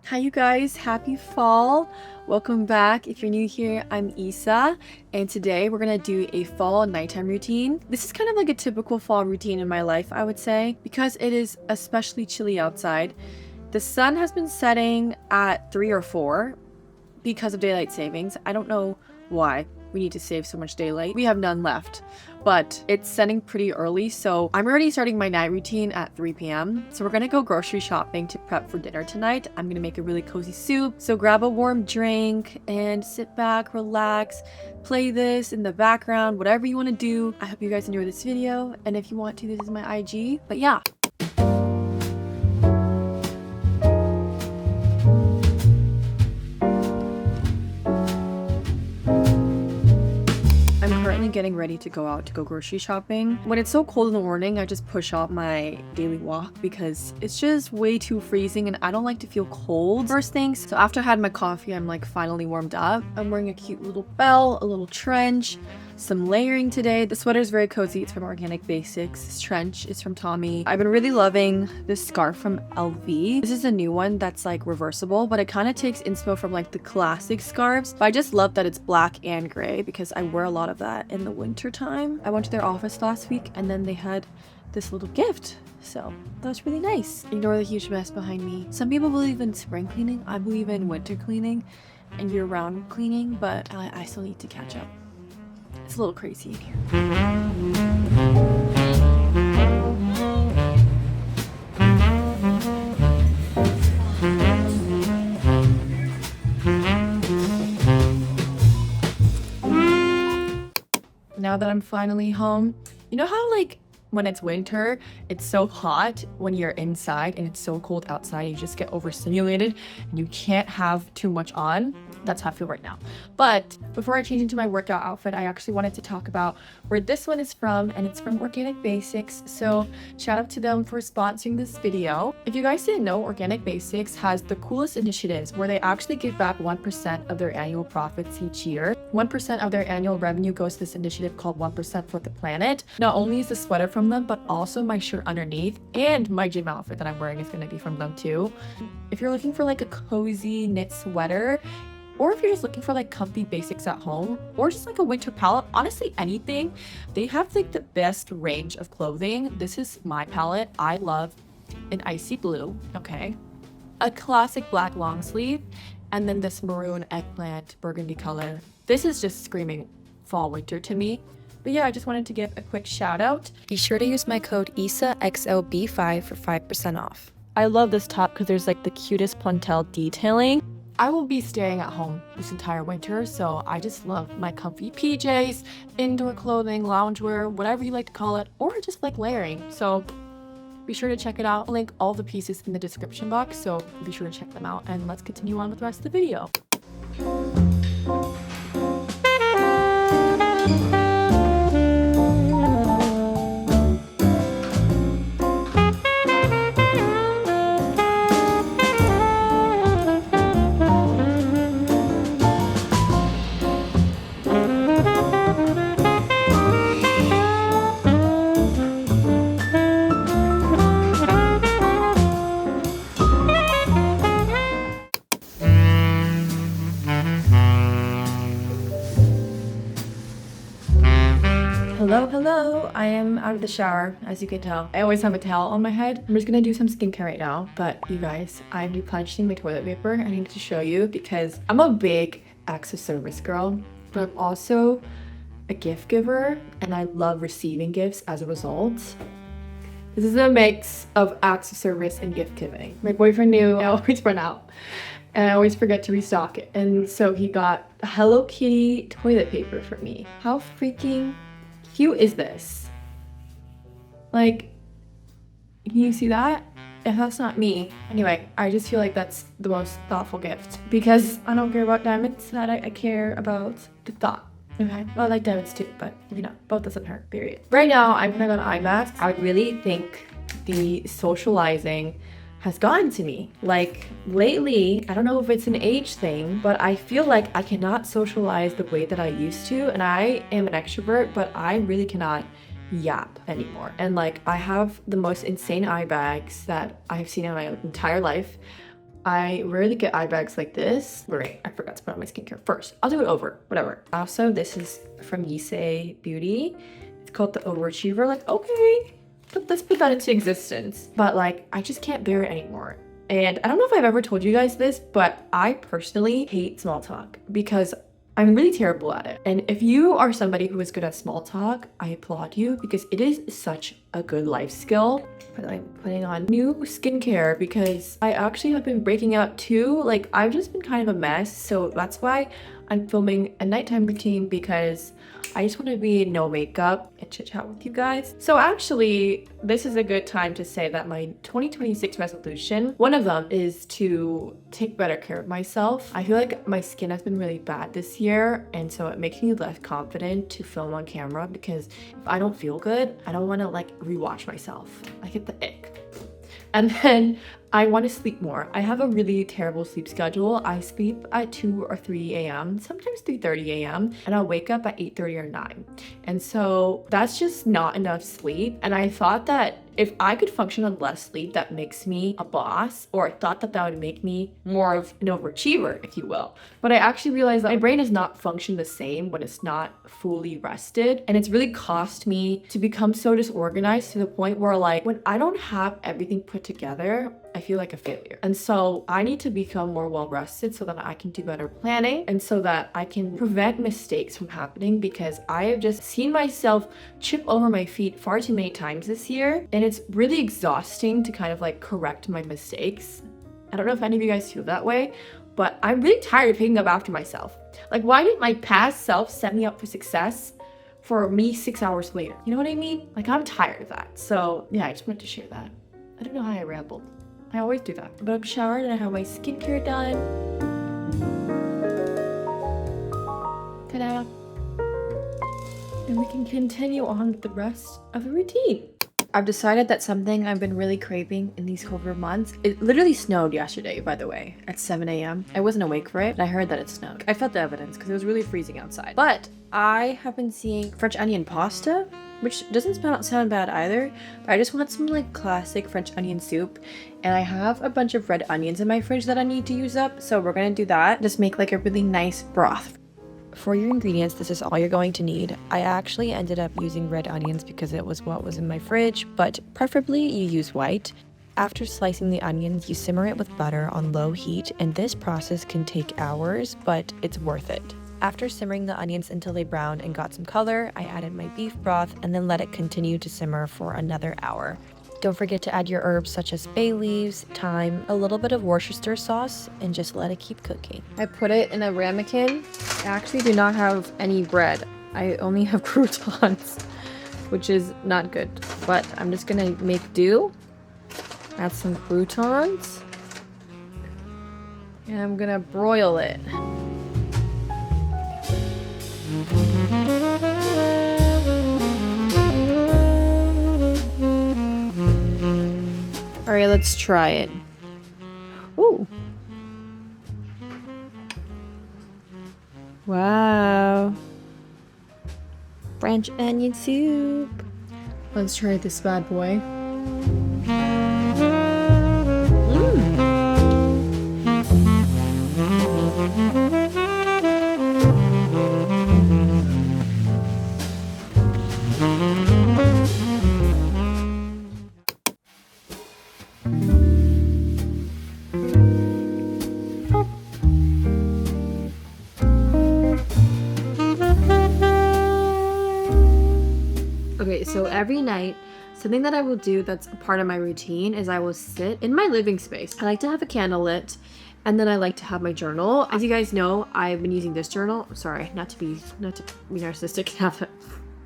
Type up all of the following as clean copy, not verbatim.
Hi you guys, happy fall. Welcome back. If you're new here, I'm Isa, and today we're gonna do a fall nighttime routine. This is kind of like a typical fall routine in my life, I would say, because it is especially chilly outside. The sun has been setting at 3 or 4 because of daylight savings. I don't know why we need to save so much daylight. We have none left, but it's setting pretty early, so I'm already starting my night routine at 3 p.m. So we're gonna go grocery shopping to prep for dinner tonight. I'm gonna make a really cozy soup, so grab a warm drink and sit back, relax, play this in the background, whatever you want to do. I hope you guys enjoy this video, and if you want to, this is my IG. But yeah. I'm currently getting ready to go out to go grocery shopping. When it's so cold in the morning, I just push off my daily walk because it's just way too freezing and I don't like to feel cold first things. So after I had my coffee, I'm like finally warmed up. I'm wearing a cute little belt, a little trench, some layering today. The sweater is very cozy. It's from Organic Basics. This trench is from Tommy. I've been really loving this scarf from LV. This is a new one that's like reversible, but it kind of takes inspo from like the classic scarves. But I just love that it's black and gray because I wear a lot of that in the winter time. I went to their office last week and then they had this little gift. So that was really nice. Ignore the huge mess behind me. Some people believe in spring cleaning. I believe in winter cleaning and year-round cleaning, but I still need to catch up. It's a little crazy in here. Now that I'm finally home, you know how like when it's winter, it's so hot when you're inside and it's so cold outside, you just get overstimulated and you can't have too much on? That's how I feel right now. But before I change into my workout outfit, I actually wanted to talk about where this one is from, and it's from Organic Basics. So shout out to them for sponsoring this video. If you guys didn't know, Organic Basics has the coolest initiatives where they actually give back 1% of their annual profits each year. 1% of their annual revenue goes to this initiative called 1% for the Planet. Not only is the sweater from them, but also my shirt underneath and my gym outfit that I'm wearing is going to be from them too. If you're looking for like a cozy knit sweater, or if you're just looking for like comfy basics at home, or just like a winter palette, honestly anything, they have like the best range of clothing. This is my palette. I love an icy blue, okay, a classic black long sleeve, and then this maroon eggplant burgundy color. This is just screaming fall winter to me. But yeah, I just wanted to give a quick shout out. Be sure to use my code ISAXLB5 for 5% off. I love this top because there's like the cutest puntel detailing. I will be staying at home this entire winter, so I just love my comfy PJs, indoor clothing, loungewear, whatever you like to call it, or just like layering. So be sure to check it out. I'll link all the pieces in the description box, so be sure to check them out, and let's continue on with the rest of the video. Hello, I am out of the shower, as you can tell. I always have a towel on my head. I'm just gonna do some skincare right now, but you guys, I'm replenishing my toilet paper. I need to show you because I'm a big acts of service girl, but I'm also a gift giver, and I love receiving gifts as a result. This is a mix of acts of service and gift giving. My boyfriend knew I always run out, and I always forget to restock it, and so he got Hello Kitty toilet paper for me. How freaking cute is this? Like, can you see that? If that's not me. Anyway, I just feel like that's the most thoughtful gift because I don't care about diamonds, that I care about the thought. Okay, well, I like diamonds too, but you know, both doesn't hurt, period. Right now, I'm putting on eye mask. I really think the socializing has gotten to me. Like lately, I don't know if it's an age thing, but I feel like I cannot socialize the way that I used to. And I am an extrovert, but I really cannot yap anymore. And like, I have the most insane eye bags that I've seen in my entire life. I rarely get eye bags like this. Wait, I forgot to put on my skincare first. I'll do it over, whatever. Also, this is from Yisei Beauty. It's called the Overachiever. Like, okay, let's put that into existence. But like, I just can't bear it anymore. And I don't know if I've ever told you guys this, but I personally hate small talk because I'm really terrible at it. And if you are somebody who is good at small talk, I applaud you because it is such a good life skill. But I'm putting on new skincare because I actually have been breaking out too. Like, I've just been kind of a mess. So that's why I'm filming a nighttime routine, because I just want to be no makeup and chit chat with you guys. So actually, this is a good time to say that my 2026 resolution, one of them is to take better care of myself. I feel like my skin has been really bad this year, and so it makes me less confident to film on camera because if I don't feel good, I don't want to like rewatch myself. I get the ick. And then I want to sleep more. I have a really terrible sleep schedule. I sleep at 2 or 3 a.m., sometimes 3:30 a.m., and I'll wake up at 8:30 or 9. And so that's just not enough sleep. And I thought that if I could function on less sleep, that makes me a boss, or I thought that that would make me more of an overachiever, if you will. But I actually realized that my brain does not function the same when it's not fully rested. And it's really cost me to become so disorganized to the point where like, when I don't have everything put together, I feel like a failure. And so I need to become more well rested so that I can do better planning and so that I can prevent mistakes from happening, because I have just seen myself trip over my feet far too many times this year. And it's really exhausting to kind of like correct my mistakes. I don't know if any of you guys feel that way, but I'm really tired of picking up after myself. Like, why did my past self set me up for success for me 6 hours later? You know what I mean? Like, I'm tired of that. So yeah, I just wanted to share that. I don't know how I rambled. I always do that. But I'm showered and I have my skincare done. Ta-da! And we can continue on with the rest of the routine. I've decided that something I've been really craving in these cold months. It literally snowed yesterday, by the way, at 7 a.m. I wasn't awake for it, but I heard that it snowed. I felt the evidence because it was really freezing outside. But I have been seeing French onion pasta, which doesn't sound bad either, but I just want some like classic French onion soup. And I have a bunch of red onions in my fridge that I need to use up, so we're gonna do that. Just make like a really nice broth. For your ingredients, this is all you're going to need. I actually ended up using red onions because it was what was in my fridge, but preferably you use white. After slicing the onions, you simmer it with butter on low heat, and this process can take hours, but it's worth it. After simmering the onions until they browned and got some color, I added my beef broth and then let it continue to simmer for another hour. Don't forget to add your herbs such as bay leaves, thyme, a little bit of Worcestershire sauce, and just let it keep cooking. I put it in a ramekin. I actually do not have any bread. I only have croutons, which is not good. But I'm just gonna make do. Add some croutons. And I'm gonna broil it. All right, let's try it. Ooh. Wow. French onion soup. Let's try this bad boy. Okay, so every night, something that I will do that's a part of my routine is I will sit in my living space. I like to have a candle lit, and then I like to have my journal. As you guys know, I've been using this journal. Sorry, not to be narcissistic and have a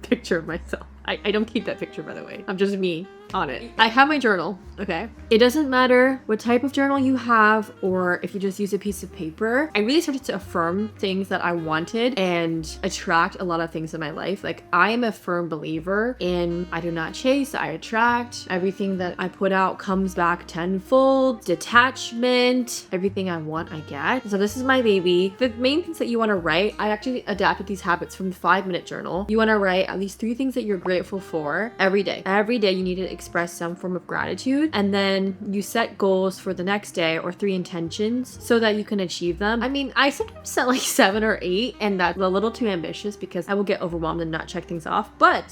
picture of myself. I don't keep that picture, by the way. I'm just me on it. I have my journal, okay? It doesn't matter what type of journal you have or if you just use a piece of paper. I really started to affirm things that I wanted and attract a lot of things in my life. Like, I am a firm believer in I do not chase, I attract. Everything that I put out comes back tenfold. Detachment, everything I want, I get. So this is my baby. The main things that you want to write, I actually adapted these habits from the 5-minute journal. You want to write at least 3 things that you're grateful for every day. Every day you need to express some form of gratitude. And then you set goals for the next day or 3 intentions so that you can achieve them. I mean, I sometimes set like 7 or 8, and that's a little too ambitious because I will get overwhelmed and not check things off. But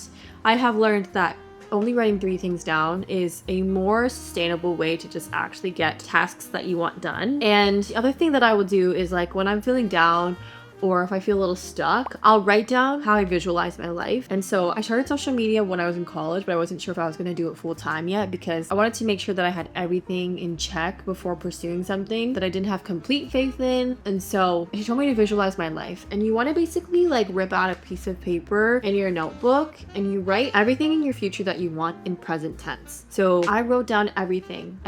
I have learned that only writing 3 things down is a more sustainable way to just actually get tasks that you want done. And the other thing that I will do is, like, when I'm feeling down or if I feel a little stuck, I'll write down how I visualize my life. And so I started social media when I was in college, but I wasn't sure if I was going to do it full time yet because I wanted to make sure that I had everything in check before pursuing something that I didn't have complete faith in. And so she told me to visualize my life. And you want to basically like rip out a piece of paper in your notebook and you write everything in your future that you want in present tense. So I wrote down everything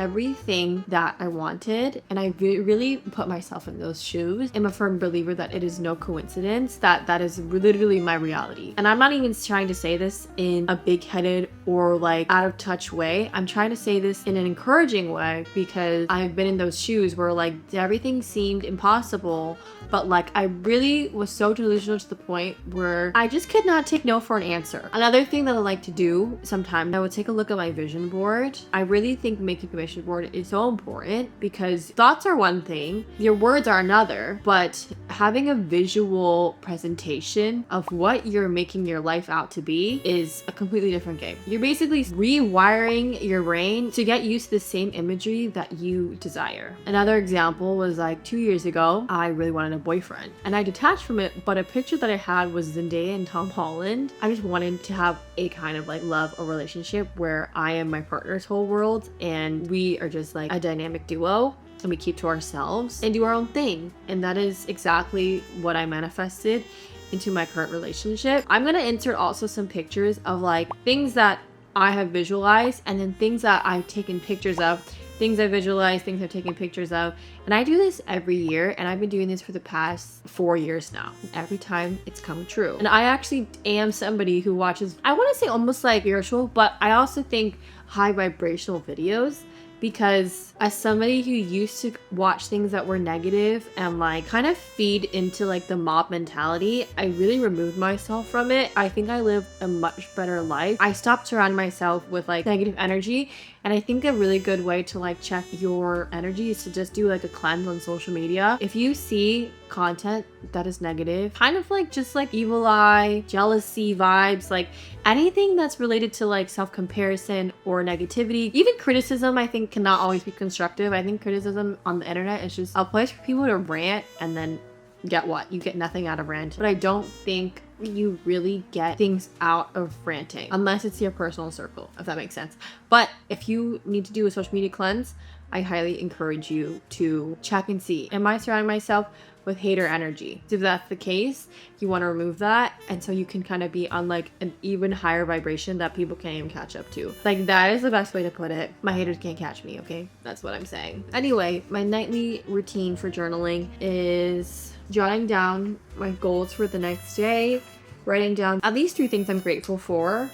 that I wanted, and I really put myself in those shoes. I'm a firm believer that it is no coincidence that is literally my reality. And I'm not even trying to say this in a big-headed or like out of touch way. I'm trying to say this in an encouraging way because I've been in those shoes where like everything seemed impossible, but like I really was so delusional to the point where I just could not take no for an answer. Another thing that I like to do sometimes, I would take a look at my vision board. I really think making a vision board is so important because thoughts are one thing, your words are another, but having a visual presentation of what you're making your life out to be is a completely different game. You're basically rewiring your brain to get used to the same imagery that you desire. Another example was like 2 years ago, I really wanted a boyfriend and I detached from it, but a picture that I had was Zendaya and Tom Holland. I just wanted to have a kind of like love or relationship where I am my partner's whole world and we are just like a dynamic duo. And we keep to ourselves and do our own thing. And that is exactly what I manifested into my current relationship. I'm gonna insert also some pictures of like things that I have visualized and then things that I've taken pictures of, things I visualized, things I've taken pictures of. And I do this every year, and I've been doing this for the past 4 years now. Every time it's come true. And I actually am somebody who watches, I wanna say almost like spiritual, but I also think high vibrational videos. Because as somebody who used to watch things that were negative and like kind of feed into like the mob mentality, I really removed myself from it. I think I live a much better life. I stopped surrounding myself with like negative energy. And I think a really good way to like check your energy is to just do like a cleanse on social media. If you see content that is negative, kind of like just like evil eye, jealousy vibes, like anything that's related to like self-comparison or negativity, even criticism, I think cannot always be constructive. I think criticism on the internet is just a place for people to rant and then get what? You get nothing out of rant. But I don't think you really get things out of ranting unless it's your personal circle, if that makes sense. But if you need to do a social media cleanse, I highly encourage you to check and see, am I surrounding myself with hater energy? If that's the case, you want to remove that, and so you can kind of be on like an even higher vibration that people can't even catch up to. Like, that is the best way to put it. My haters can't catch me, okay? That's what I'm saying. Anyway, my nightly routine for journaling is jotting down my goals for the next day, writing down at least 3 things I'm grateful for,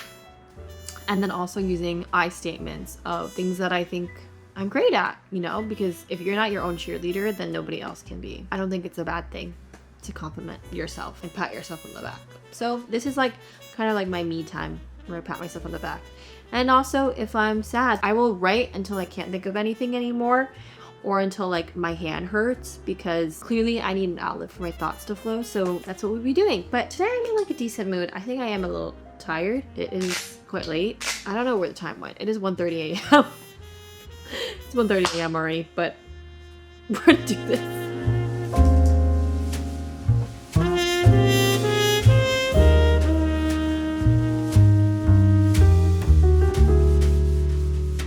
and then also using I statements of things that I think I'm great at, you know, because if you're not your own cheerleader, then nobody else can be. I don't think it's a bad thing to compliment yourself and pat yourself on the back. So this is like kind of like my me time where I pat myself on the back. And also if I'm sad, I will write until I can't think of anything anymore, or until like my hand hurts, because clearly I need an outlet for my thoughts to flow. So that's what we'll be doing. But today I'm in like a decent mood. I think I am a little tired. It is quite late. I don't know where the time went. It is 1:30 a.m. It's 1:30 a.m. already, but we're gonna do this.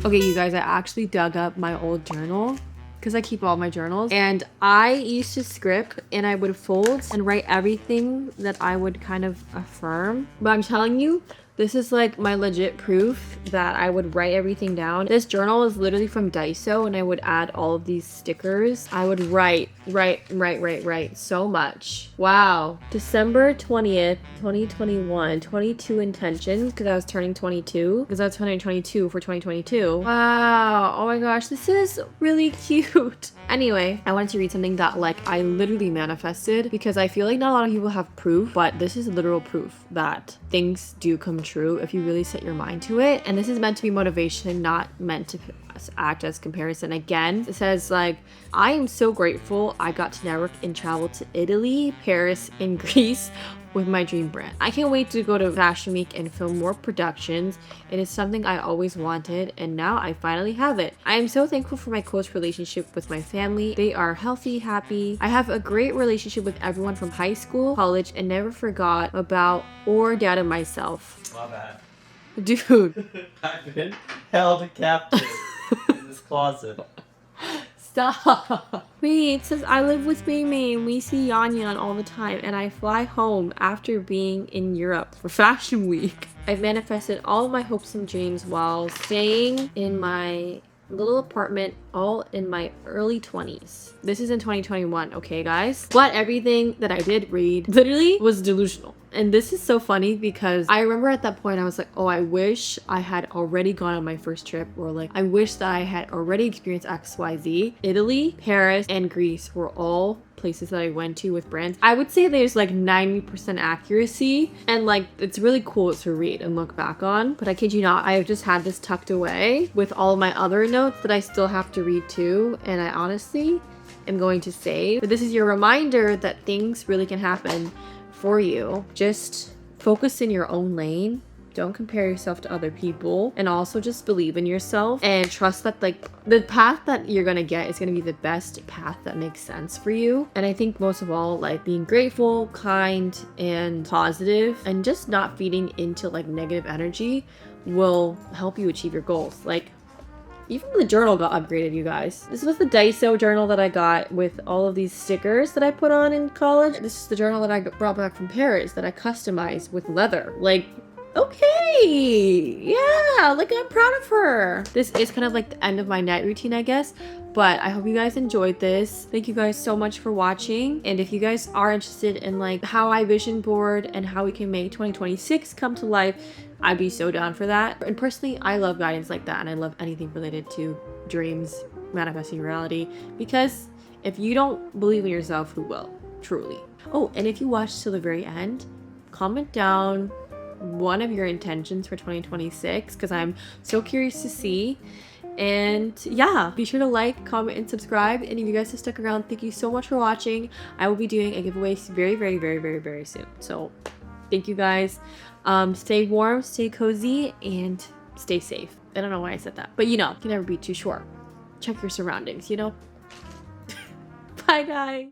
Okay, you guys, I actually dug up my old journal because I keep all my journals, and I used to script and I would fold and write everything that I would kind of affirm. But I'm telling you, this is like my legit proof that I would write everything down. This journal is literally from Daiso, and I would add all of these stickers. I would write so much. Wow. December 20th, 2021, 22 intentions, because I was turning 22. Because I was turning 22 for 2022. Wow. Oh my gosh, this is really cute. Anyway, I wanted to read something that like I literally manifested, because I feel like not a lot of people have proof, but this is literal proof that things do come true. true if you really set your mind to it. And this is meant to be motivation, not meant to act as comparison. Again, it says like, I am so grateful I got to network and travel to Italy, Paris, and Greece with my dream brand. I can't wait to go to Fashion Week and film more productions. It is something I always wanted, and now I finally have it. I am so thankful for my close relationship with my family. They are healthy, happy. I have a great relationship with everyone from high school, college, and never forgot about or doubted myself. My bad. Dude. I've been held captive in this closet. Stop. Wait, it says I live with Mei and we see Yan Yan all the time, and I fly home after being in Europe for Fashion Week. I've manifested all of my hopes and dreams while staying in my little apartment all in my early 20s. This is in 2021, okay guys? But everything that I did read literally was delusional. And this is so funny because I remember at that point I was like, oh, I wish I had already gone on my first trip, or like I wish that I had already experienced XYZ. Italy, Paris, and Greece were all places that I went to with brands. I would say there's like 90% accuracy, and like it's really cool to read and look back on. But I kid you not, I just had this tucked away with all of my other notes that I still have to read too, and I honestly am going to save. But this is your reminder that things really can happen for you. Just focus in your own lane. Don't compare yourself to other people, and also just believe in yourself and trust that like the path that you're gonna get is gonna be the best path that makes sense for you. And I think most of all, like being grateful, kind, and positive, and just not feeding into like negative energy will help you achieve your goals. Like even the journal got upgraded, you guys. This was the Daiso journal that I got with all of these stickers that I put on in college. This is the journal that I brought back from Paris that I customized with leather. Like, okay, yeah, like I'm proud of her. This is kind of like the end of my night routine, I guess. But I hope you guys enjoyed this. Thank you guys so much for watching. And if you guys are interested in like how I vision board and how we can make 2026 come to life, I'd be so down for that. And personally, I love guidance like that, and I love anything related to dreams, manifesting reality, because if you don't believe in yourself, who will? Truly. Oh, and if you watched till the very end, comment down one of your intentions for 2026, because I'm so curious to see. And yeah, be sure to like, comment, and subscribe. And if you guys have stuck around, thank you so much for watching. I will be doing a giveaway very soon. So thank you guys. Stay warm, stay cozy, and stay safe. I don't know why I said that, but you know, you can never be too sure. Check your surroundings, you know? Bye guys.